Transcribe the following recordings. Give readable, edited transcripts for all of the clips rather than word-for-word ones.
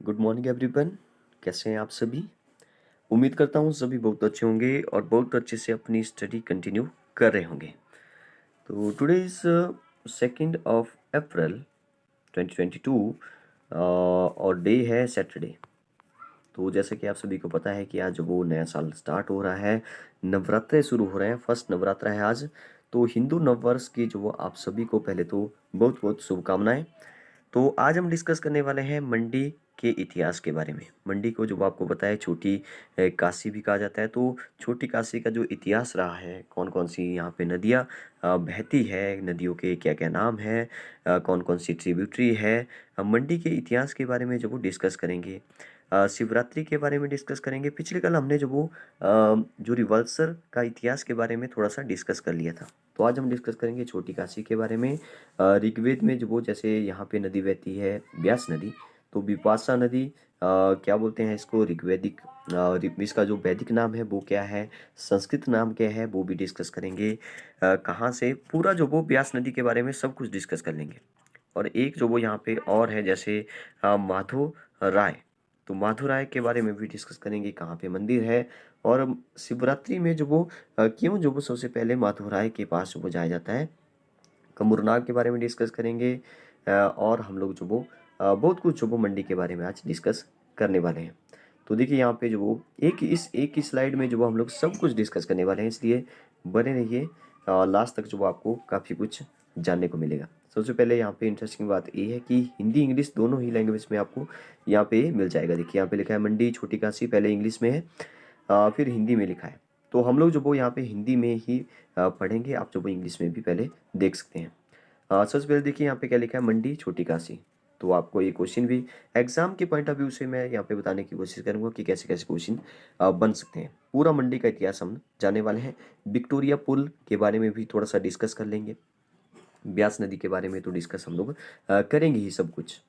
Good morning everyone. कैसे हैं आप सभी? उम्मीद करता हूँ सभी बहुत अच्छे होंगे और बहुत अच्छे से अपनी स्टडी कंटिन्यू कर रहे होंगे। तो टुडे इज़ 2 अप्रैल 2022 और डे है सैटरडे। तो जैसे कि आप सभी को पता है कि आज वो नया साल स्टार्ट हो रहा है, नवरात्रे शुरू हो रहे हैं, फर्स्ट नवरात्रा है आज। तो हिंदू नववर्ष की जो वो आप सभी को पहले तो बहुत बहुत शुभकामनाएं। तो आज हम डिस्कस करने वाले हैं मंडी के इतिहास के बारे में। मंडी को जो आपको पता है छोटी काशी भी कहा जाता है। तो छोटी काशी का जो इतिहास रहा है, कौन कौन सी यहाँ पे नदियाँ बहती है, नदियों के क्या क्या नाम है, कौन कौन सी ट्रिब्यूटरी है, मंडी के इतिहास के बारे में जो वो डिस्कस करेंगे। शिवरात्रि के बारे में डिस्कस करेंगे। पिछले कल हमने जो रिवल्सर का इतिहास के बारे में थोड़ा सा डिस्कस कर लिया था। तो आज हम डिस्कस करेंगे छोटी काशी के बारे में। ऋग्वेद में जो वो जैसे यहाँ पे नदी बहती है ब्यास नदी, तो विपाशा नदी क्या बोलते हैं इसको, ऋग्वेदिक इसका जो वैदिक नाम है वो क्या है, संस्कृत नाम क्या है वो भी डिस्कस करेंगे। कहाँ से पूरा जो वो ब्यास नदी के बारे में सब कुछ डिस्कस कर लेंगे। और एक जो वो यहाँ पे और है जैसे माधो राय, तो माधो राय के बारे में भी डिस्कस करेंगे, कहाँ पे मंदिर है। और शिवरात्रि में क्यों जो वो सबसे पहले माधो राय के पास जो वो जाया जाता है। कमरनाग के बारे में डिस्कस करेंगे। और हम लोग बहुत कुछ जो वो मंडी के बारे में आज डिस्कस करने वाले हैं। तो देखिए यहाँ पे जो वो एक ही स्लाइड में जो वो हम लोग सब कुछ डिस्कस करने वाले हैं, इसलिए बने रहिए लास्ट तक, जो वो आपको काफ़ी कुछ जानने को मिलेगा। सबसे पहले यहाँ पे इंटरेस्टिंग बात ये है कि हिंदी इंग्लिश दोनों ही लैंग्वेज में आपको यहाँ पे मिल जाएगा। देखिए यहाँ पे लिखा है मंडी छोटी काशी, पहले इंग्लिश में है फिर हिंदी में लिखा है। तो हम लोग जो वो यहाँ पे हिंदी में ही पढ़ेंगे, आप जो वो इंग्लिश में भी पहले देख सकते हैं। सबसे पहले देखिए यहाँ पे क्या लिखा है, मंडी छोटी काशी। तो आपको ये क्वेश्चन भी एग्जाम के पॉइंट ऑफ व्यू से मैं यहाँ पे बताने की कोशिश करूंगा कि कैसे कैसे क्वेश्चन बन सकते हैं। पूरा मंडी का इतिहास हम जानने वाले हैं। विक्टोरिया पुल के बारे में भी थोड़ा सा डिस्कस कर लेंगे। ब्यास नदी के बारे में तो डिस्कस हम लोग करेंगे ही सब कुछ।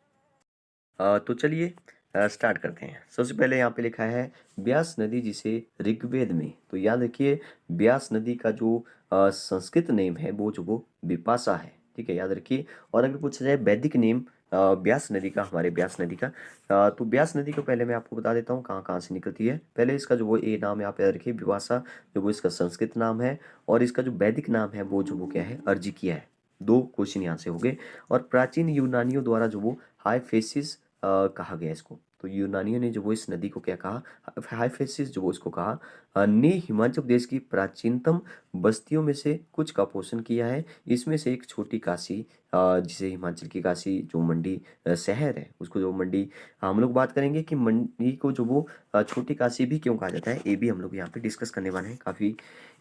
तो चलिए स्टार्ट करते हैं। सबसे पहले यहाँ पे लिखा है ब्यास नदी, जिसे ऋग्वेद में, तो याद रखिए ब्यास नदी का जो संस्कृत नेम है वो विपाशा है। ठीक है, याद रखिए। और अगर पूछा जाए वैदिक नेम ब्यास नदी का, हमारे ब्यास नदी का, तो ब्यास नदी को पहले मैं आपको बता देता हूँ कहाँ कहाँ से निकलती है। पहले इसका जो वो ए नाम यहाँ पे याद रखिए, विपाशा, जो वो इसका संस्कृत नाम है। और इसका जो वैदिक नाम है वो क्या है, अर्जिकिया है। दो क्वेश्चन यहाँ से हो गए। और प्राचीन यूनानियों द्वारा जो वो हाइफेसिस कहा गया इसको। तो यूनानियों ने जो वो इस नदी को क्या कहा, हाइफेसिस जो वो इसको कहा, ने हिमाचल प्रदेश की प्राचीनतम बस्तियों में से कुछ का पोषण किया है। इसमें से एक छोटी काशी, जिसे हिमाचल की काशी जो मंडी शहर है उसको जो मंडी, हम लोग बात करेंगे कि मंडी को जो वो छोटी काशी भी क्यों कहा जाता है, ये भी हम लोग यहाँ पे डिस्कस करने वाले हैं। काफ़ी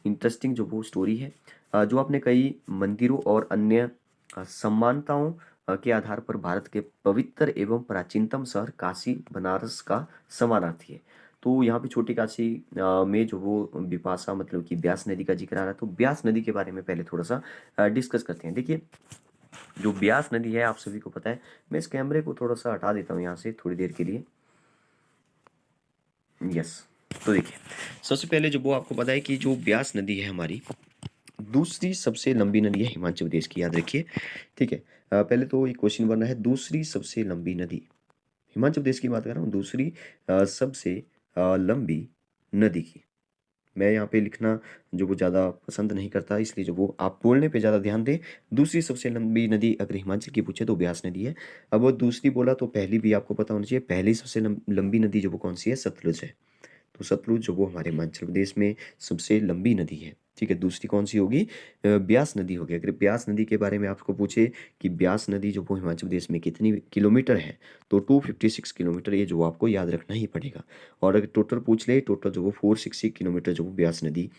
इंटरेस्टिंग जो वो स्टोरी है, जो आपने कई मंदिरों और अन्य समानताओं के आधार पर भारत के पवित्र एवं प्राचीनतम शहर काशी बनारस का समानार्थी है। तो यहाँ पे छोटी काशी में जो वो बिपाशा मतलब कि ब्यास नदी का जिक्र आ रहा है। तो ब्यास नदी के बारे में पहले थोड़ा सा डिस्कस करते हैं। देखिए जो ब्यास नदी है आप सभी को पता है। मैं इस कैमरे को थोड़ा सा हटा देता हूँ यहाँ से थोड़ी देर के लिए। यस। तो देखिए सबसे पहले जो वो आपको पता है कि जो ब्यास नदी है हमारी दूसरी सबसे लंबी नदी है हिमाचल प्रदेश की, याद रखिए। ठीक है, पहले तो ये क्वेश्चन बन रहा है दूसरी सबसे लंबी नदी, हिमाचल प्रदेश की बात कर रहा हूँ, दूसरी सबसे लंबी नदी की। मैं यहाँ पे लिखना जो वो ज़्यादा पसंद नहीं करता, इसलिए जो वो आप बोलने पे ज़्यादा ध्यान दें। दूसरी सबसे लंबी नदी अगर हिमाचल की पूछे तो ब्यास नदी है। अब वो दूसरी बोला तो पहली भी आपको पता होना चाहिए। पहली सबसे लंबी नदी जो वो कौन सी है, सतलुज है। तो सतलुज जो वो हमारे हिमाचल प्रदेश में सबसे लंबी नदी है। ठीक है, दूसरी कौन सी होगी, ब्यास नदी होगी। अगर ब्यास नदी के बारे में आपको पूछे कि ब्यास नदी जो वो हिमाचल प्रदेश में कितनी किलोमीटर है, तो 256 किलोमीटर, ये जो आपको याद रखना ही पड़ेगा। और अगर टोटल पूछ ले, टोटल जो वो 460 किलोमीटर जो वो ब्यास नदी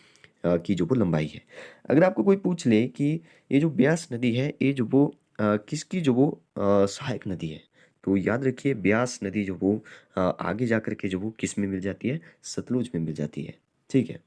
की जो वो लंबाई है। अगर आपको कोई पूछ ले कि ये जो ब्यास नदी है ये जो वो किसकी जो वो सहायक नदी है, तो याद रखिए ब्यास नदी जो वो आगे जा कर के जो वो किस में मिल जाती है, सतलुज में मिल जाती है। ठीक है,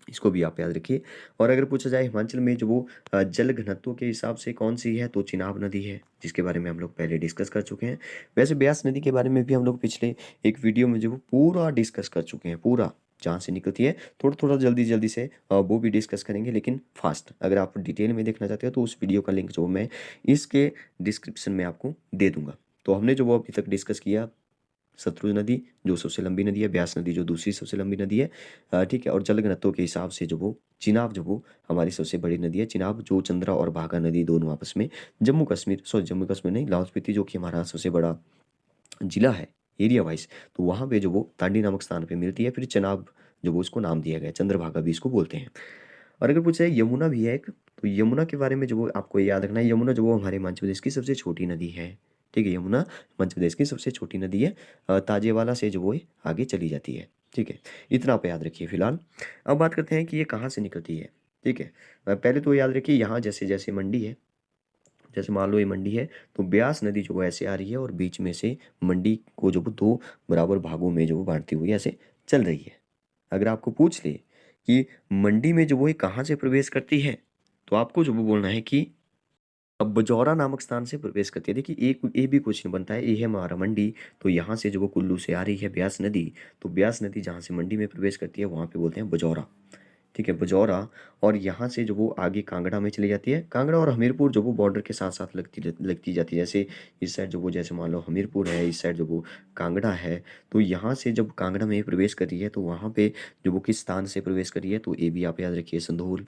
इसको भी आप याद रखिए। और अगर पूछा जाए हिमाचल में जो वो जल घनत्व के हिसाब से कौन सी है, तो चिनाब नदी है, जिसके बारे में हम लोग पहले डिस्कस कर चुके हैं। वैसे ब्यास नदी के बारे में भी हम लोग पिछले एक वीडियो में जो वो पूरा डिस्कस कर चुके हैं, पूरा जहाँ से निकलती है। थोड़ा थोड़ा जल्दी जल्दी से वो भी डिस्कस करेंगे, लेकिन फास्ट। अगर आप डिटेल में देखना चाहते हो तो उस वीडियो का लिंक जो मैं इसके डिस्क्रिप्शन में आपको दे दूंगा। तो हमने जो वो अभी तक डिस्कस किया सतलुज नदी जो सबसे लंबी नदी है, ब्यास नदी जो दूसरी सबसे लंबी नदी है, ठीक है। और जल घनत्व के हिसाब से जो वो चिनाब जो वो हमारी सबसे बड़ी नदी है। चिनाब जो चंद्रा और भागा नदी दोनों आपस में जम्मू कश्मीर नहीं, लाहौल स्पीति जो कि हमारा सबसे बड़ा जिला है एरिया वाइज, तो वहाँ पे जो वो तांडी नामक स्थान पे मिलती है। फिर चनाब जो वो इसको नाम दिया गया है, चंद्रभागा भी इसको बोलते हैं। और अगर पूछा है यमुना भी है एक, तो यमुना के बारे में जो वो आपको याद रखना है, यमुना जो वो हमारे मध्य प्रदेश की सबसे छोटी नदी है। ठीक है, यमुना मध्य प्रदेश की सबसे छोटी नदी है। ताजेवाला से जो वो आगे चली जाती है। ठीक है, इतना आप याद रखिए फिलहाल। अब बात करते हैं कि ये कहाँ से निकलती है। ठीक है, पहले तो याद रखिए यहाँ जैसे जैसे मंडी है, जैसे मान लो ये मंडी है, तो ब्यास नदी जो वो ऐसे आ रही है और बीच में से मंडी को जो वो दो बराबर भागों में जो वो बांटती हुई ऐसे चल रही है। अगर आपको पूछ ले कि मंडी में जो वो ये कहाँ से प्रवेश करती है, तो आपको जो वो बोलना है कि अब बजौरा नामक स्थान से प्रवेश करती है। देखिए एक ए भी क्वेश्चन बनता है, ए है हमारा मंडी, तो यहाँ से जो वो कुल्लू से आ रही है ब्यास नदी, तो ब्यास नदी जहाँ से मंडी में प्रवेश करती है वहाँ पे बोलते हैं बजौरा। ठीक है, बजौरा। और यहाँ से जो वो आगे कांगड़ा में चली जाती है। कांगड़ा और हमीरपुर जो वो बॉर्डर के साथ साथ लगती जाती है। जैसे इस साइड जो वो, जैसे मान लो हमीरपुर है, इस साइड जो वो कांगड़ा है, तो यहाँ से जब कांगड़ा में प्रवेश करी है तो वहाँ पे जो वो किस स्थान से प्रवेश करी है, तो ए भी आप याद रखिए, संधोल।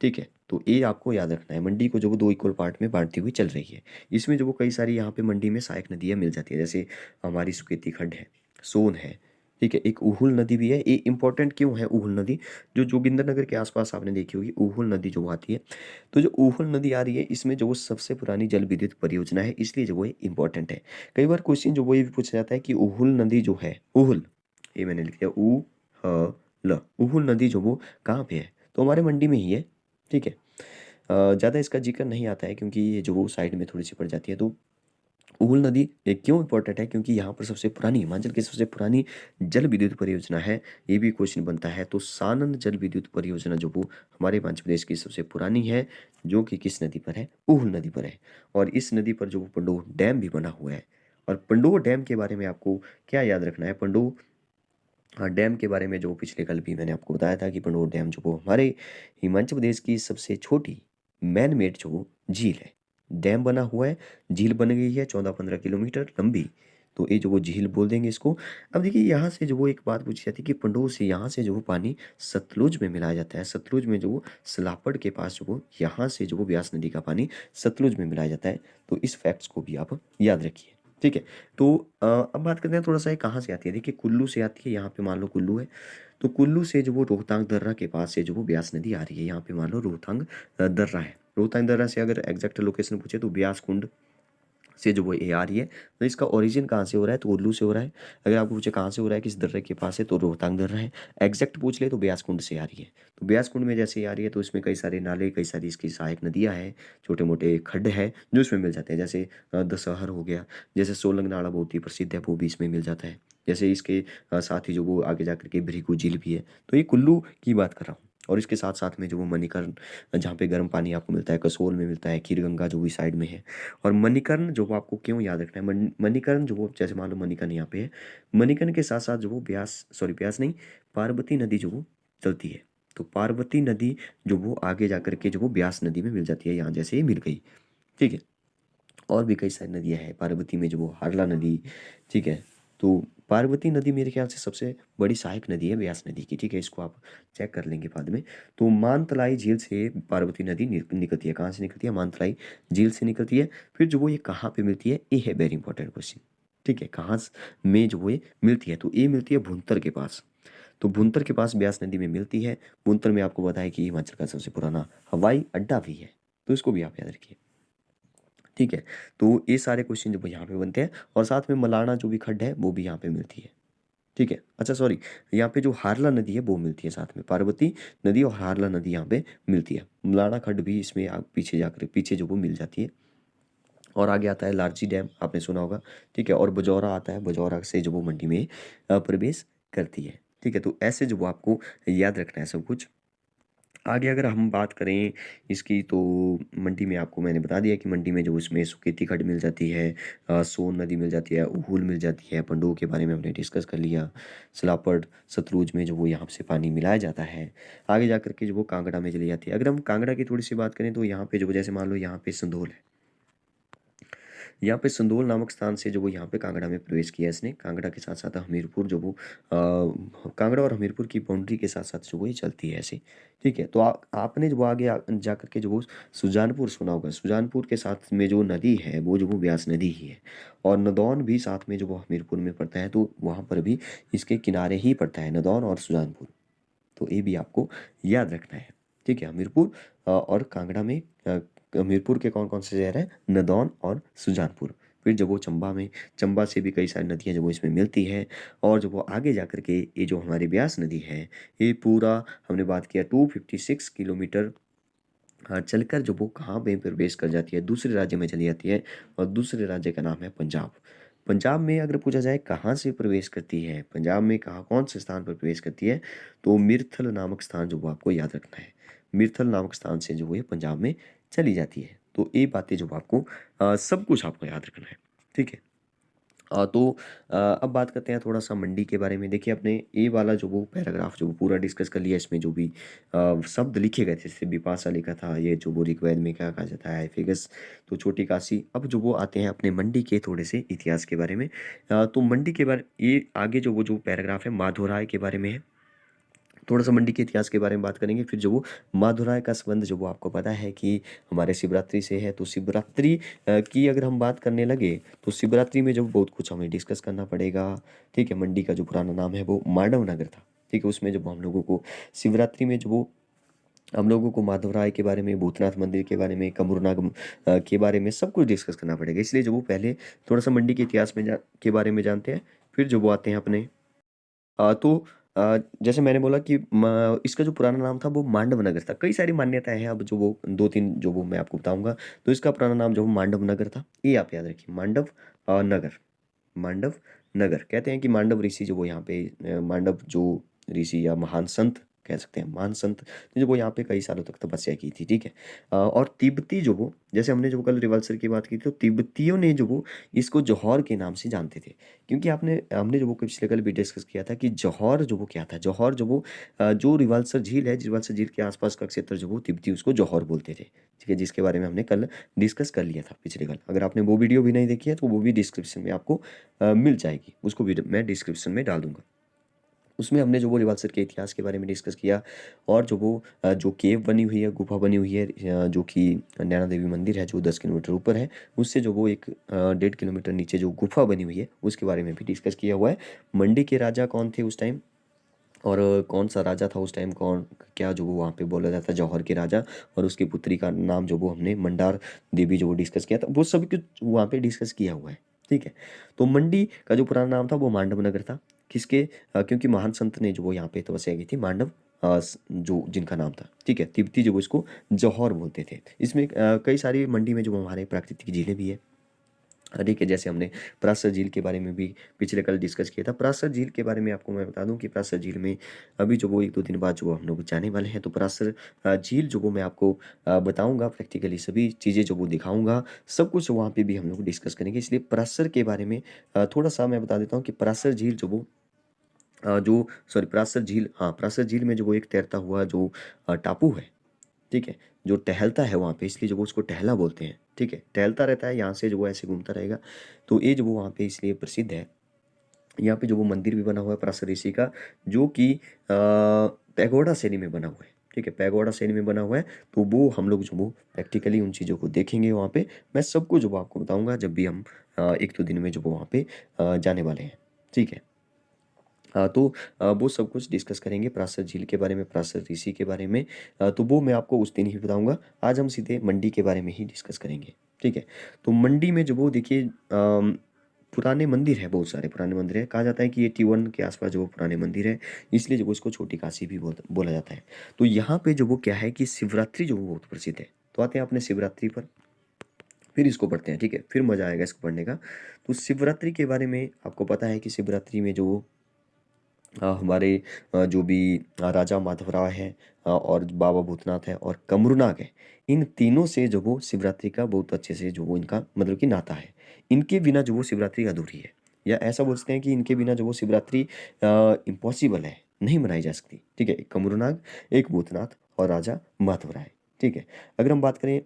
ठीक है, तो ये आपको याद रखना है। मंडी को जो वो दो इक्वल पार्ट में बांटती हुई चल रही है। इसमें जो वो कई सारी यहाँ पे मंडी में सहायक नदियाँ मिल जाती है, जैसे हमारी सुकेती खड्ड है, सोन है। ठीक है, एक उहुल नदी भी है। ये इंपॉर्टेंट क्यों है उहुल नदी? जो जोगिंदर नगर के आसपास आपने देखी होगी उहुल नदी जो वो आती है, तो जो उहुल नदी आ रही है इसमें जो वो सबसे पुरानी जल विद्युत परियोजना है, इसलिए जो वो इंपॉर्टेंट है। कई बार क्वेश्चन जो वो ये भी पूछा जाता है कि उहुल नदी जो है, उहुल, ये मैंने लिख दिया उ ह ल, उहुल नदी जो वो कहाँ पे है, तो हमारे मंडी में ही है। ठीक है, ज़्यादा इसका जिक्र नहीं आता है क्योंकि ये जो वो साइड में थोड़ी सी पड़ जाती है। तो उहुल नदी ये क्यों इंपॉर्टेंट है? क्योंकि यहाँ पर सबसे पुरानी, हिमाचल की सबसे पुरानी जल विद्युत परियोजना है। ये भी क्वेश्चन बनता है। तो सानन जल विद्युत परियोजना जो वो हमारे मध्य प्रदेश की सबसे पुरानी है, जो कि किस नदी पर है? उहुल नदी पर है। और इस नदी पर जो वो पंडोह डैम भी बना हुआ है। और पंडोह डैम के बारे में आपको क्या याद रखना है? पंडोह, हाँ, डैम के बारे में जो पिछले कल भी मैंने आपको बताया था कि पंडोर डैम जो वो हमारे हिमाचल प्रदेश की सबसे छोटी मैन मेड जो वो झील है। डैम बना हुआ है, झील बन गई है 14-15 किलोमीटर लंबी। तो ये जो वो झील बोल देंगे इसको। अब देखिए यहाँ से जो वो एक बात पूछी जाती है कि पंडोर से यहाँ से जो वो पानी सतलुज में मिलाया जाता है। सतलुज में जो वो सलापड़ के पास जो वो यहाँ से जो वो ब्यास नदी का पानी सतलुज में मिलाया जाता है। तो इस फैक्ट्स को भी आप याद रखिए। ठीक है, तो अब बात करते हैं थोड़ा सा ये कहाँ से आती है। देखिए कुल्लू से आती है। यहाँ पे मान लो कुल्लू है, तो कुल्लू से जो वो रोहतांग दर्रा के पास से जो वो ब्यास नदी आ रही है। यहाँ पे मान लो रोहतांग दर्रा है। रोहतांग दर्रा से अगर एग्जैक्ट लोकेशन पूछे तो ब्यास कुंड से जो वो ए आ रही है। तो इसका ओरिजिन कहाँ से हो रहा है? तो कुल्लू से हो रहा है। अगर आपको पूछे कहाँ से हो रहा है, किस दर्रे के पास है, तो रोहतांग दर्रा है। एग्जैक्ट पूछ ले तो ब्यास कुंड से आ रही है। तो ब्यास कुंड में जैसे ये आ रही है तो इसमें कई सारे नाले, कई सारी इसकी सहायक नदियाँ हैं, छोटे मोटे खड्ड हैं जो इसमें मिल जाते हैं। जैसे दशहर हो गया, जैसे सोलंग नाला बहुत ही प्रसिद्ध है, वो भी इसमें मिल जाता है। जैसे इसके साथ ही जो वो आगे जाकर के भ्रिगु झील भी है। तो ये कुल्लू की बात कर रहा हूँ। और इसके साथ साथ में जो वो मणिकर्ण, जहाँ पे गर्म पानी आपको मिलता है, कसोल में मिलता है, खीरगंगा जो भी साइड में है। और मणिकर्ण जो वो आपको क्यों याद रखना है? मणिकर्ण जो वो, जैसे मान लो मणिकर्ण यहाँ पे है, मणिकर्ण के साथ साथ जो वो ब्यास नहीं, पार्वती नदी जो वो चलती है। तो पार्वती नदी जो वो आगे जाकर के जो वो ब्यास नदी में मिल जाती है, यहाँ जैसे ये मिल गई। ठीक है, और भी कई सारी नदियाँ हैं पार्वती में, जो वो हारला नदी। ठीक है, तो पार्वती नदी मेरे ख्याल से सबसे बड़ी सहायक नदी है ब्यास नदी की। ठीक है, इसको आप चेक कर लेंगे बाद में। तो मानतलाई झील से पार्वती नदी निकलती है। कहाँ से निकलती है? मानतलाई झील से निकलती है। फिर जो वो ये कहाँ पे मिलती है, ये है वेरी इंपॉर्टेंट क्वेश्चन। ठीक है, कहाँ में जो वो ये मिलती है, तो ये मिलती है भुंतर के पास। तो भुंतर के पास ब्यास नदी में मिलती है। भुंतर में आपको बताया कि हिमाचल का सबसे पुराना हवाई अड्डा भी है, तो इसको भी आप याद रखिए। ठीक है, तो ये सारे क्वेश्चन जो यहाँ पे बनते हैं। और साथ में मलाना जो भी खड्ड है वो भी यहाँ पे मिलती है। ठीक है, अच्छा सॉरी, यहाँ पे जो हारला नदी है वो मिलती है साथ में। पार्वती नदी और हारला नदी यहाँ पे मिलती है। मलाना खड्ड भी इसमें पीछे जाकर पीछे जो वो मिल जाती है। और आगे आता है लारजी डैम, आपने सुना होगा। ठीक है, और बजौरा आता है, बजौरा से जो वो मंडी में प्रवेश करती है। ठीक है, तो ऐसे जो वो आपको याद रखना है सब कुछ। आगे अगर हम बात करें इसकी, तो मंडी में आपको मैंने बता दिया कि मंडी में जो इसमें सुकेती खड्ड मिल जाती है, सोन नदी मिल जाती है, उहुल मिल जाती है, पंडोह के बारे में हमने डिस्कस कर लिया। सलापड़, सतलुज में जो वो यहाँ से पानी मिलाया जाता है। आगे जा करके जो वो कांगड़ा में चली जाती है। अगर हम कांगड़ा की थोड़ी सी बात करें तो यहाँ पे जो, जैसे मान लो यहाँ पे संधोल है, यहाँ पे संदोल नामक स्थान से जो वो यहाँ पे कांगड़ा में प्रवेश किया इसने। कांगड़ा के साथ साथ हमीरपुर जो वो कांगड़ा और हमीरपुर की बाउंड्री के साथ साथ जो वो ये चलती है ऐसे। ठीक है, तो आपने जो आगे जा करके जो वो सुजानपुर सुना होगा। सुजानपुर के साथ में जो नदी है वो जो वो ब्यास नदी ही है, और नदौन भी साथ में जो वो हमीरपुर में पड़ता है, तो वहाँ पर भी इसके किनारे ही पड़ता है नदौन और सुजानपुर। तो ये भी आपको याद रखना है। ठीक है, हमीरपुर और कांगड़ा में हमीरपुर के कौन कौन से शहर हैं, नदौन और सुजानपुर। फिर जब वो चंबा में, चंबा से भी कई सारी नदियाँ जो वो इसमें मिलती है, और जब वो आगे जा कर के ये जो हमारी ब्यास नदी है, ये पूरा हमने बात किया 256 किलोमीटर चलकर जो वो कहाँ में प्रवेश कर जाती है, दूसरे राज्य में चली जाती है, और दूसरे राज्य का नाम है पंजाब। पंजाब में अगर पूछा जाए कहाँ से प्रवेश करती है, पंजाब में कहाँ कौन से स्थान पर प्रवेश करती है, तो मिर्थल नामक स्थान जो वो आपको याद रखना है। मिर्थल नामक स्थान से जो वो ये पंजाब में चली जाती है। तो ये बातें जो आपको सब कुछ आपको याद रखना है। ठीक है। तो अब बात करते हैं थोड़ा सा मंडी के बारे में। देखिए, अपने ए वाला जो वो पैराग्राफ जो वो पूरा डिस्कस कर लिया, इसमें जो भी शब्द लिखे गए थे, जैसे बिपाशा लिखा था, ये जो वो ऋग्वेद में क्या कहा जाता है, फिगस, तो छोटी काशी। अब जो वो आते हैं अपने मंडी के थोड़े से इतिहास के बारे में। तो मंडी के बारे, ये आगे जो वो जो पैराग्राफ है माधोराय के बारे में है। थोड़ा सा मंडी के इतिहास के बारे में बात करेंगे। फिर जो वो माधुराय का संबंध जो वो आपको पता है कि हमारे शिवरात्रि से है, तो शिवरात्रि की अगर हम बात करने लगे, तो शिवरात्रि में जो बहुत कुछ हमें डिस्कस करना पड़ेगा। ठीक है, मंडी का जो पुराना नाम है वो मांडव नगर था। ठीक है, उसमें जब हम लोगों को शिवरात्रि में जो वो हम लोगों को माधवराय के बारे में, भूतनाथ मंदिर के बारे में, कमरूनाग के बारे में सब कुछ डिस्कस करना पड़ेगा। इसलिए जो वो पहले थोड़ा सा मंडी के इतिहास में के बारे में जानते हैं, फिर जो वो आते हैं अपने तो जैसे मैंने बोला कि इसका जो पुराना नाम था वो मांडव नगर था। कई सारी मान्यताएं हैं, अब जो वो दो तीन जो वो मैं आपको बताऊंगा। तो इसका पुराना नाम जो वो मांडव नगर था, ये आप याद रखिए, मांडव नगर। मांडव नगर कहते हैं कि मांडव ऋषि जो वो यहाँ पे मांडव जो ऋषि या महान संत कह सकते हैं, महान संत जो वो यहाँ पे कई सालों तक तपस्या की थी। ठीक है, और तिब्बती जो वो, जैसे हमने जो कल रिवल्सर की बात की थी, तो तिब्बतियों ने जो वो इसको जौहर के नाम से जानते थे। क्योंकि आपने हमने जो वो पिछले कल भी डिस्कस किया था कि जौहर जो वो क्या था। जौहर जो वो जो रिवल्सर झील है, रिवल्सर झील के आसपास का क्षेत्र जो वो तिब्बती उसको जौहर बोलते थे। ठीक है, जिसके बारे में हमने कल डिस्कस कर लिया था पिछले कल। अगर आपने वो वीडियो भी नहीं देखी है तो वो भी डिस्क्रिप्शन में आपको मिल जाएगी, उसको भी मैं डिस्क्रिप्शन में डाल दूंगा। उसमें हमने जो वो रिवाल्सर के इतिहास के बारे में डिस्कस किया, और जो वो जो केव बनी हुई है, गुफा बनी हुई है, जो कि नैना देवी मंदिर है जो 10 किलोमीटर ऊपर है, उससे जो वो एक 1.5 किलोमीटर नीचे जो गुफा बनी हुई है उसके बारे में भी डिस्कस किया हुआ है। मंडी के राजा कौन थे उस टाइम, और कौन सा राजा था उस टाइम, कौन क्या जो वो वहाँ पे बोला जाता है जौहर के राजा, और उसकी पुत्री का नाम जो वो हमने मंडार देवी जो वो डिस्कस किया था, वो सब कुछ वहाँ पे डिस्कस किया हुआ है। ठीक है, तो मंडी का जो पुराना नाम था वो मांडव नगर था। किसके क्योंकि महान संत ने जो वो यहाँ पे तपस्या की थी, मांडव जो जिनका नाम था। ठीक है, तिब्बती जो वो इसको जौहर बोलते थे। इसमें कई सारी मंडी में जो हमारे प्राकृतिक झीलें भी है। ठीक है, जैसे हमने परासर झील के बारे में भी पिछले कल डिस्कस किया था। परासर झील के बारे में आपको मैं बता दूं कि परासर झील में अभी जो वो 1-2 दिन बाद जो हम लोग जाने वाले हैं, तो परासर झील जो वो मैं आपको बताऊंगा, प्रैक्टिकली सभी चीज़ें जो वो दिखाऊंगा, सब कुछ वहाँ पे भी हम लोग डिस्कस करेंगे। इसलिए परासर के बारे में थोड़ा सा मैं बता देता हूँ कि परासर झील जो वो जो सॉरी परासर झील, हाँ परासर झील में जो वो एक तैरता हुआ जो टापू है। ठीक है, जो टहलता है वहाँ पे, इसलिए जो वो उसको टहला बोलते हैं। ठीक है, टहलता रहता है यहाँ से जो वो ऐसे घूमता रहेगा, तो ये जो वो वहाँ पे इसलिए प्रसिद्ध है। यहाँ पे जो वो मंदिर भी बना हुआ है पराशर ऋषि का, जो कि पैगोडा शैली में बना हुआ है। ठीक है, पैगोडा शैली में बना हुआ है। तो वो हम लोग जो वो प्रैक्टिकली उन चीज़ों को देखेंगे वहाँ पे। मैं सबको जो वो आपको बताऊँगा जब भी हम 1-2 दिन में जो वो वहाँ पे जाने वाले हैं। ठीक है, तो वो सब कुछ डिस्कस करेंगे पराशर झील के बारे में, पराशर ऋषि के बारे में। तो वो मैं आपको उस दिन ही बताऊंगा। आज हम सीधे मंडी के बारे में ही डिस्कस करेंगे। ठीक है, तो मंडी में जो वो देखिए पुराने मंदिर है, बहुत सारे पुराने मंदिर है। कहा जाता है कि 81 के आसपास जो वो पुराने मंदिर है, इसलिए जो वो इसको छोटी काशी भी बोला जाता है। तो यहाँ पे जो वो क्या है कि शिवरात्रि जो वो बहुत प्रसिद्ध है। तो आते हैं अपने शिवरात्रि पर, फिर इसको पढ़ते हैं। ठीक है, फिर मजा आएगा इसको पढ़ने का। तो शिवरात्रि के बारे में आपको पता है कि शिवरात्रि में जो हमारे जो भी राजा माधवराव है, और बाबा भूतनाथ है और कमरूनाग है, इन तीनों से जो वो शिवरात्रि का बहुत अच्छे से जो वो इनका मतलब कि नाता है। इनके बिना जो वो शिवरात्रि अधूरी है, या ऐसा बोल सकते हैं कि इनके बिना जो वो शिवरात्रि इम्पॉसिबल है, नहीं मनाई जा सकती। ठीक है, एक कमरूनाग, एक भूतनाथ और राजा माधवराय। ठीक है, अगर हम बात करें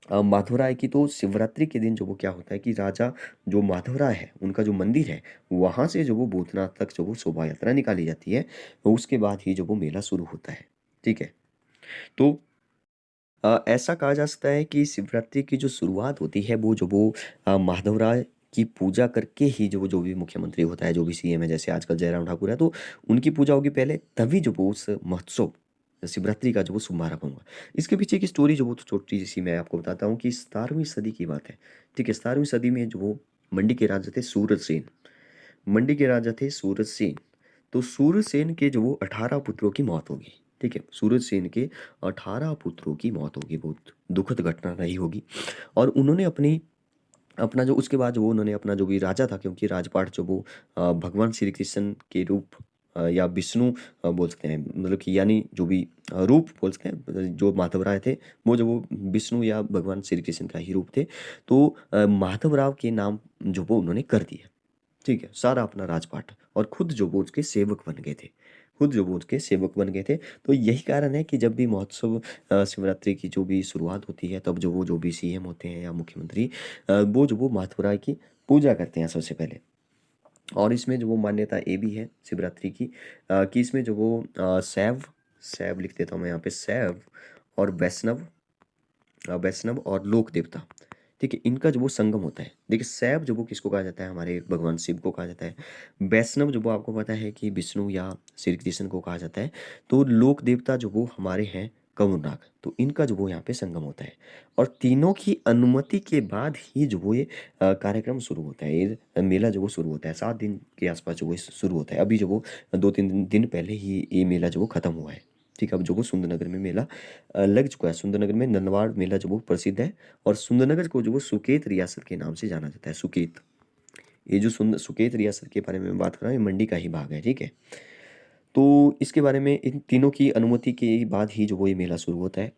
माधवराय की तो शिवरात्रि के दिन जो वो क्या होता है कि राजा जो माधवराय है उनका जो मंदिर है वहाँ से जो वो भूतनाथ तक जो वो शोभा यात्रा निकाली जाती है, उसके बाद ही जो वो मेला शुरू होता है। ठीक है। तो ऐसा कहा जा सकता है कि शिवरात्रि की जो शुरुआत होती है वो माधवराय की पूजा करके ही जो भी मुख्यमंत्री होता है, जो भी सीएम है, जैसे आजकल जयराम ठाकुर है, तो उनकी पूजा होगी पहले, तभी जो वो उस महोत्सव शिवरात्रि का जो वो शुभारंभ होगा। इसके पीछे की स्टोरी जो वो तो छोटी सी मैं आपको बताता हूँ कि 17वीं सदी की बात है। ठीक है, 17वीं सदी में जो वो मंडी के राजा थे सूरजसेन, मंडी के राजा थे सूरजसेन। तो सूरजसेन के जो वो 18 पुत्रों की मौत होगी। ठीक है, सूरजसेन के 18 पुत्रों की मौत होगी, बहुत दुखद घटना रही होगी। और उन्होंने अपनी अपना जो उसके बाद जो वो उन्होंने अपना जो भी राजा था, क्योंकि राजपाट जो वो भगवान श्री कृष्ण के रूप या विष्णु बोल सकते हैं, मतलब कि यानी जो भी रूप बोल सकते हैं, जो माधवराय थे वो जो वो विष्णु या भगवान श्री कृष्ण का ही रूप थे। तो माधवराव के नाम जो वो उन्होंने कर दिया। ठीक है, सारा अपना राजपाट, और खुद जो वो उसके सेवक बन गए थे, खुद जो वो उसके सेवक बन गए थे। तो यही कारण है कि जब भी महोत्सव शिवरात्रि की जो भी शुरुआत होती है, तब जो भी सीएम होते हैं या मुख्यमंत्री, वो जो वो माधवराय की पूजा करते हैं सबसे पहले। और इसमें जो वो मान्यता ये भी है शिवरात्रि की, कि इसमें जो वो शैव शैव लिख देता हूँ मैं यहाँ पे, शैव और वैष्णव और लोक देवता, ठीक है, इनका जो वो संगम होता है। देखिए, शैव जो वो किसको कहा जाता है, हमारे भगवान शिव को कहा जाता है। वैष्णव जो वो आपको पता है कि विष्णु या श्री कृष्ण को कहा जाता है। तो लोक देवता जो वो हमारे हैं कंवरनाग, तो इनका जो वो यहाँ पे संगम होता है। और तीनों की अनुमति के बाद ही जो वो ये कार्यक्रम शुरू होता है, ये मेला जो वो शुरू होता है, 7 दिन के आसपास जो वो शुरू होता है। अभी जो वो 2-3 दिन पहले ही ये मेला जो वो खत्म हुआ है। ठीक है, अब जो वो सुंदरनगर में मेला लग चुका है। सुंदरनगर में नंदवाड़ मेला जो वो प्रसिद्ध है। और सुंदरनगर को जो वो सुकेत रियासत के नाम से जाना जाता है, सुकेत। ये जो सुकेत रियासत के बारे में मैं बात कर रहा हूँ, ये मंडी का ही भाग है। ठीक है, तो इसके बारे में इन तीनों की अनुमति के बाद ही जो वो ये मेला शुरू होता है।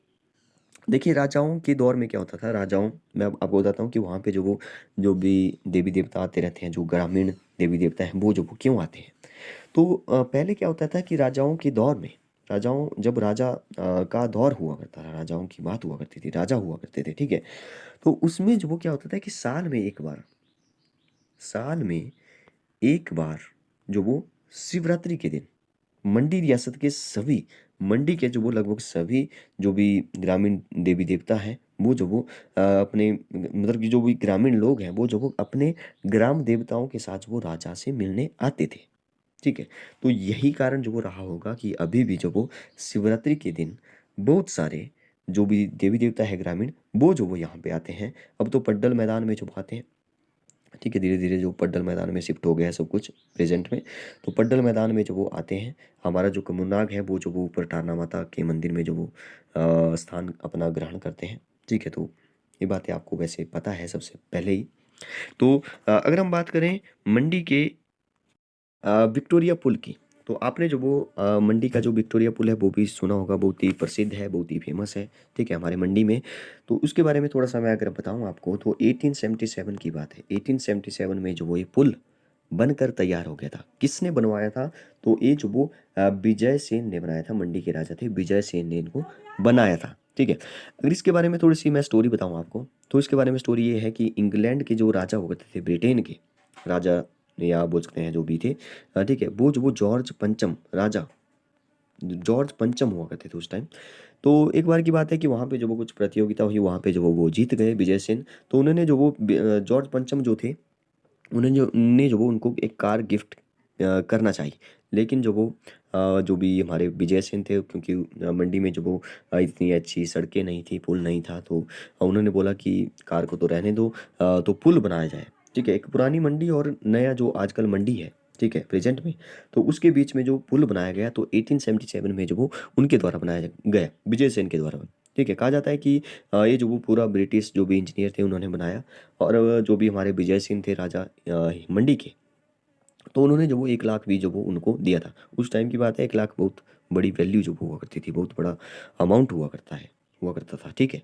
देखिए, राजाओं के दौर में क्या होता था, राजाओं मैं अब आपको बताता हूँ कि वहाँ पे जो भी देवी देवता आते रहते हैं, जो ग्रामीण देवी देवता हैं, वो जो वो क्यों आते हैं। तो पहले क्या होता था कि राजाओं के दौर में, राजाओं जब राजा का दौर हुआ करता था, राजाओं की बात हुआ करती थी, राजा हुआ करते थे। ठीक है, तो उसमें जो वो क्या होता था कि साल में एक बार जो वो शिवरात्रि के दिन मंडी रियासत के सभी, मंडी के जो वो लगभग सभी जो भी ग्रामीण देवी देवता हैं, वो जो वो अपने मतलब कि जो भी ग्रामीण लोग हैं, वो जो वो अपने ग्राम देवताओं के साथ वो राजा से मिलने आते थे। ठीक है, तो यही कारण जो वो रहा होगा कि अभी भी जो वो शिवरात्रि के दिन बहुत सारे जो भी देवी देवता है ग्रामीण, वो जो वो यहाँ पे आते हैं। अब तो पड्डल मैदान में जो आते हैं। ठीक है, धीरे धीरे जो पड्डल मैदान में शिफ्ट हो गया है सब कुछ प्रेजेंट में। तो पड्डल मैदान में जो वो आते हैं, हमारा जो कमुनाग है वो जो वो ऊपर टारना माता के मंदिर में जो वो स्थान अपना ग्रहण करते हैं। ठीक है, तो ये बातें आपको वैसे पता है सबसे पहले ही। तो अगर हम बात करें मंडी के विक्टोरिया पुल की, तो आपने जो वो मंडी का जो विक्टोरिया पुल है वो भी सुना होगा, बहुत ही प्रसिद्ध है, बहुत ही फेमस है। ठीक है, हमारे मंडी में। तो उसके बारे में थोड़ा सा मैं अगर बताऊं आपको, तो 1877 की बात है। 1877 में जो वो ये पुल बनकर तैयार हो गया था। किसने बनवाया था, तो ये जो वो विजय सेन ने बनाया था। मंडी के राजा थे विजय सेन ने इनको बनाया था। ठीक है, अगर इसके बारे में थोड़ी सी मैं स्टोरी बताऊं आपको, तो इसके बारे में स्टोरी ये है कि इंग्लैंड के जो राजा हुए थे, ब्रिटेन के राजा या बोल सकते हैं जो भी थे, ठीक है, वो जो वो जॉर्ज पंचम राजा, जॉर्ज पंचम हुआ करते थे उस टाइम। तो एक बार की बात है कि वहाँ पे जो वो कुछ प्रतियोगिता हुई, वहाँ पे जो वो जीत गए विजय सेन। तो उन्होंने जो वो जॉर्ज पंचम जो थे, उन्होंने जो वो उनको एक कार गिफ्ट करना चाहिए। लेकिन जो वो जो भी हमारे विजय सेन थे, क्योंकि मंडी में जो वो इतनी अच्छी सड़कें नहीं थी, पुल नहीं था, तो उन्होंने बोला कि कार को तो रहने दो, तो पुल बनाया जाए। ठीक है, एक पुरानी मंडी और नया जो आजकल मंडी है, ठीक है, प्रेजेंट में, तो उसके बीच में जो पुल बनाया गया, तो 1877 में जो वो उनके द्वारा बनाया गया, विजय सेन के द्वारा। ठीक है, कहा जाता है कि ये जो वो पूरा ब्रिटिश जो भी इंजीनियर थे उन्होंने बनाया। और जो भी हमारे विजय सिंह थे राजा मंडी के, तो उन्होंने जो वो 1 लाख भी जो वो उनको दिया था। उस टाइम की बात है, 1 लाख बहुत बड़ी वैल्यू जो हुआ करती थी, बहुत बड़ा अमाउंट हुआ करता था। ठीक है,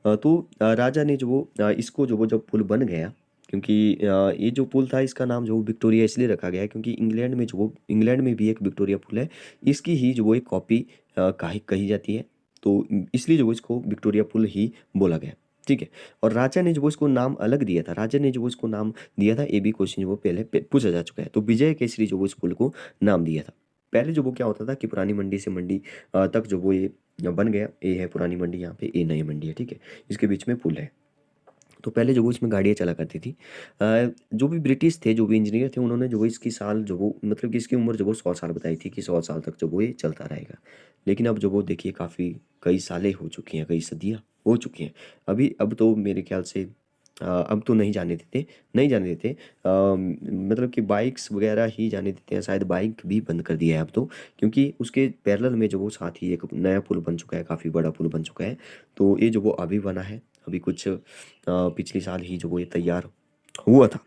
तो राजा ने जो वो इसको जो वो जब पुल बन गया, क्योंकि ये जो पुल था इसका नाम जो विक्टोरिया इसलिए रखा गया है क्योंकि इंग्लैंड में भी एक विक्टोरिया पुल है, इसकी ही जो वो एक कॉपी कही कही जाती है। तो इसलिए जो वो इसको विक्टोरिया पुल ही बोला गया। ठीक है। और राजा ने जो वो इसको नाम अलग दिया था, राजा ने जो वो इसको नाम दिया था, ये भी क्वेश्चन जो वो पहले पूछा जा चुका है। तो विजय केसरी जो वो इस पुल को नाम दिया था। पहले जो वो क्या होता था कि पुरानी मंडी से मंडी तक जो वो ये बन गया, ये है पुरानी मंडी, यहाँ पे ये नई मंडी है, ठीक है। इसके बीच में पुल है। तो पहले जो वो इसमें गाड़ियाँ चला करती थी। जो भी ब्रिटिश थे, जो भी इंजीनियर थे, उन्होंने जो वो इसकी साल जो वो मतलब कि इसकी उम्र जो वो 100 साल बताई थी कि 100 साल तक जो वो ये चलता रहेगा। लेकिन अब जो वो देखिए काफ़ी कई सालें हो चुकी हैं, कई सदियाँ हो चुकी हैं। अब तो मेरे ख्याल से अब तो नहीं जाने देते, नहीं जाने देते। मतलब कि बाइक्स वगैरह ही जाने देते हैं, शायद बाइक भी बंद कर दिया है अब तो, क्योंकि उसके पैरेलल में जो वो साथ ही एक नया पुल बन चुका है, काफ़ी बड़ा पुल बन चुका है। तो ये जो वो अभी बना है, अभी कुछ पिछले साल ही जो वो ये तैयार हुआ था,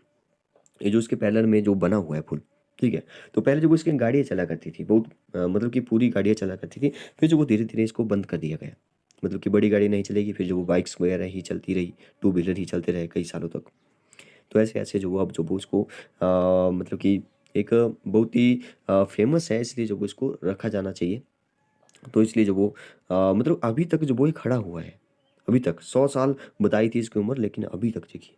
ये जो उसके पैरेलल में जो बना हुआ है पुल, ठीक है। तो पहले जो वो इसकी गाड़ियाँ चला करती थी बहुत, मतलब कि पूरी गाड़ियाँ चला करती थी। फिर जो वो धीरे धीरे इसको बंद कर दिया गया, मतलब कि बड़ी गाड़ी नहीं चलेगी, फिर जो वो बाइक्स वगैरह ही चलती रही, टू व्हीलर ही चलते रहे कई सालों तक। तो ऐसे ऐसे जो वो अब जो वो इसको मतलब कि एक बहुत ही फेमस है, इसलिए जो वो इसको रखा जाना चाहिए। तो इसलिए जो वो मतलब अभी तक जो वो ये खड़ा हुआ है, अभी तक 100 साल बताई थी इसकी उम्र, लेकिन अभी तक देखिए।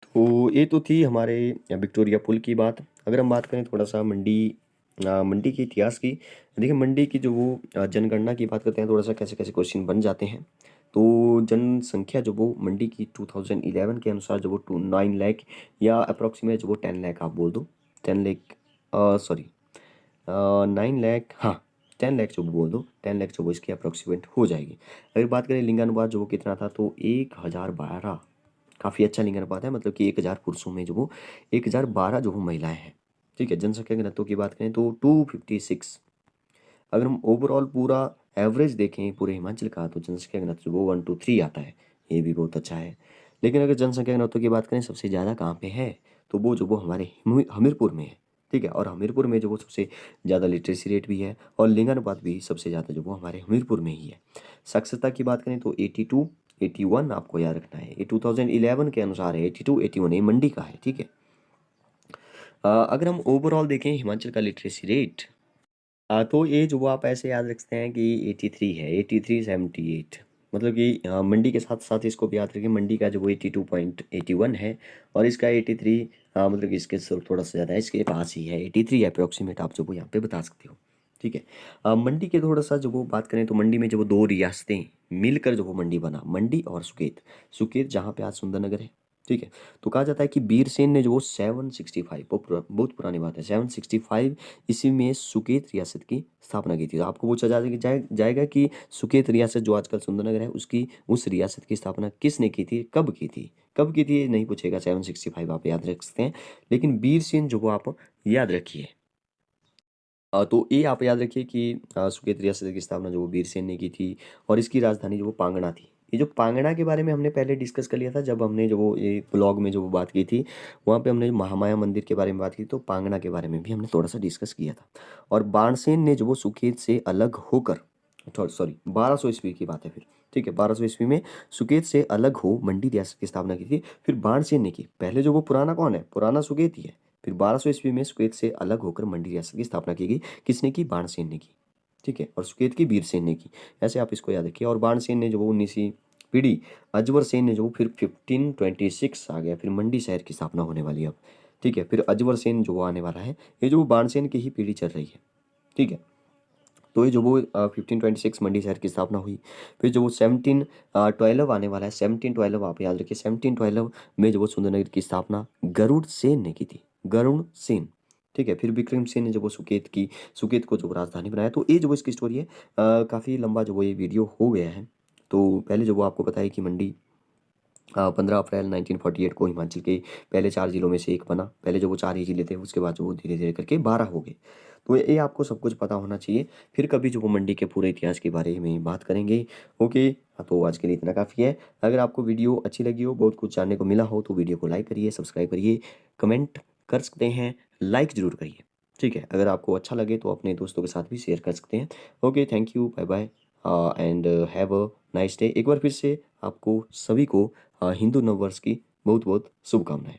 तो ये तो थी हमारे विक्टोरिया पुल की बात। अगर हम बात करें थोड़ा सा मंडी के इतिहास की, देखिए मंडी की जो वो जनगणना की बात करते हैं, थोड़ा सा कैसे कैसे क्वेश्चन बन जाते हैं। तो जनसंख्या जो वो मंडी की 2011 के अनुसार जो वो 9 लाख या अप्रोक्सीमेट जो वो 10 लाख आप बोल दो, 10 लाख, सॉरी 9 लाख, हाँ 10 लाख जो बोल दो, 10 लाख जो वो इसकी अप्रोक्सीमेट हो जाएगी। अगर बात करें लिंगानुपात जो वो कितना था, तो 1012, काफ़ी अच्छा लिंगानुपात है, मतलब कि 1000 पुरुषों में जो वो 1012 जो वो महिलाएं हैं, ठीक है। जनसंख्या घनत्व की बात करें तो 256। अगर हम ओवरऑल पूरा एवरेज देखें पूरे हिमाचल का, तो जनसंख्या घनत्व जो वो 1 to 3 आता है, ये भी बहुत अच्छा है। लेकिन अगर जनसंख्या घनत्व की बात करें सबसे ज़्यादा कहाँ पे है, तो वो जो वो हमारे हमीरपुर में है, ठीक है। और हमीरपुर में जो वो सबसे ज़्यादा लिटरेसी रेट भी है, और लिंगानुपात भी सबसे ज़्यादा जो वो हमारे हमीरपुर में ही है। साक्षरता की बात करें तो 82, 81 आपको याद रखना है, ये 2011 के अनुसार है, 82, 81 ये मंडी का है, ठीक है। अगर हम ओवरऑल देखें हिमाचल का लिटरेसी रेट, तो ये जो वो आप ऐसे याद रखते हैं कि 83 है, 83, 78, मतलब कि मंडी के साथ साथ इसको भी याद रखें, मंडी का जो वो 82.81 है, और इसका 83, मतलब कि इसके से थोड़ा सा ज़्यादा है, इसके पास ही है 83 अप्रोक्सीमेट, आप जो वो यहाँ पे बता सकते हो, ठीक है। मंडी के थोड़ा सा जो वो बात करें तो मंडी में जो वो दो रियासतें मिलकर जो वो मंडी बना, मंडी और सुकेत, सुकेत जहाँ पे आज सुंदरनगर है, ठीक है। तो कहा जाता है कि बीरसेन ने जो वो 765, बहुत पुरानी बात है, 765 ईस्वी में सुकेत रियासत की स्थापना की थी। तो आपको पूछा जाएगा कि सुकेत रियासत जो आजकल सुंदरनगर है, उसकी उस रियासत की स्थापना किसने की थी, कब की थी, कब की थी, ये नहीं पूछेगा, 765 आप याद रख सकते हैं। लेकिन बीरसेन जो वो आप याद रखिए। तो ये आप याद रखिए कि सुकेत रियासत की स्थापना जो वो बीरसेन ने की थी, और इसकी राजधानी जो वो पांगणा थी। ये जो पांगणा के बारे में हमने पहले डिस्कस कर लिया था, जब हमने जो वो ये ब्लॉग में जो वो बात की थी, वहाँ पे हमने महामाया मंदिर के बारे में बात की, तो पांगणा के बारे में भी हमने थोड़ा सा डिस्कस किया था। और बाणसेन ने जो वो सुकेत से अलग होकर, सॉरी 1200 ईस्वी की बात है फिर, ठीक है, 1200 ईस्वी में सुकेत से अलग हो मंडी रियासत की स्थापना की थी। फिर बाणसेन ने की, पहले जो वो पुराना कौन है, पुराना सुकेत ही है। फिर 1200 ईस्वी में सुकेत से अलग होकर मंडी रियासत की स्थापना की गई, किसने की, बाणसेन ने की, ठीक है। और सुकेत की बीरसेन ने की, ऐसे आप इसको याद रखिए। और बाणसेन ने जो वो 19वीं पीढ़ी, अजवर सेन ने जो फिर 1526 आ गया, फिर मंडी शहर की स्थापना होने वाली है अब, ठीक है। फिर अजवर सेन जो वो आने वाला है, ये जो बाणसेन की ही पीढ़ी चल रही है, ठीक है। तो ये जो वो 1526 मंडी शहर की स्थापना हुई। फिर जो वो 1712 आने वाला है, 1712 आप याद रखिए, 1712 में जो वो सुंदरनगर की स्थापना गरुड़ सेन ने की थी, गरुड़ सेन, ठीक है। फिर विक्रम सेन ने जो वो सुकेत को जो राजधानी बनाया। तो ये जो वो इसकी स्टोरी है, काफ़ी लंबा जो वो ये वीडियो हो गया है। तो पहले जो वो आपको पता है कि मंडी 15 अप्रैल 1948 को हिमाचल के पहले 4 जिलों में से एक बना। पहले जो वो 4 ही जिले थे, उसके बाद जो वो धीरे धीरे करके 12 हो गए। तो ये आपको सब कुछ पता होना चाहिए। फिर कभी जो वो मंडी के पूरे इतिहास के बारे में बात करेंगे। ओके, तो आज के लिए इतना काफ़ी है। अगर आपको वीडियो अच्छी लगी हो, बहुत कुछ जानने को मिला हो, तो वीडियो को लाइक करिए, सब्सक्राइब करिए, कमेंट कर सकते हैं, लाइक ज़रूर करिए, ठीक है। अगर आपको अच्छा लगे तो अपने दोस्तों के साथ भी शेयर कर सकते हैं। Okay, thank you, bye bye and have a nice day. एक बार फिर से आपको सभी को हिंदू नववर्ष की बहुत बहुत शुभकामनाएं।